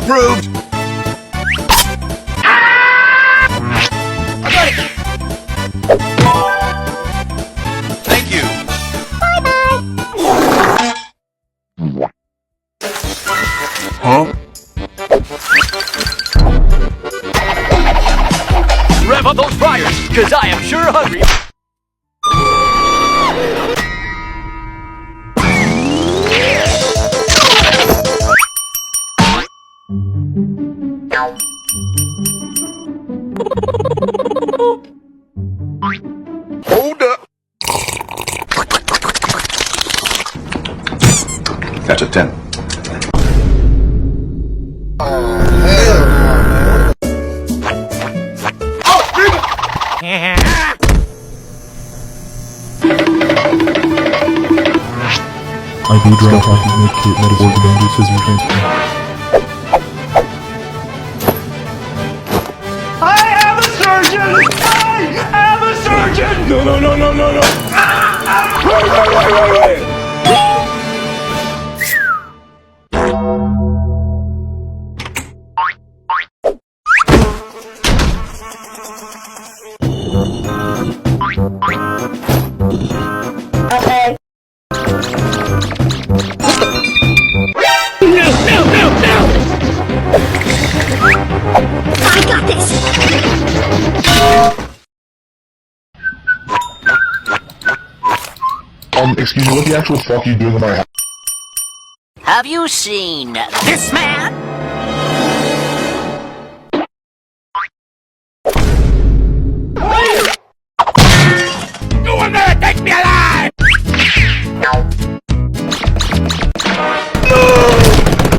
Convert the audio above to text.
Approved! Thank you. Huh? Rev up those fryers, cause I am sure hungry. Hold up. That's a 10. I do drop hockey, medkit, metaphor, bandages, scissors, transfer. I am a surgeon! I am a surgeon! No. Right. Okay. No! I got this. Excuse me, what the actual fuck are you doing in my house? Have you seen this man?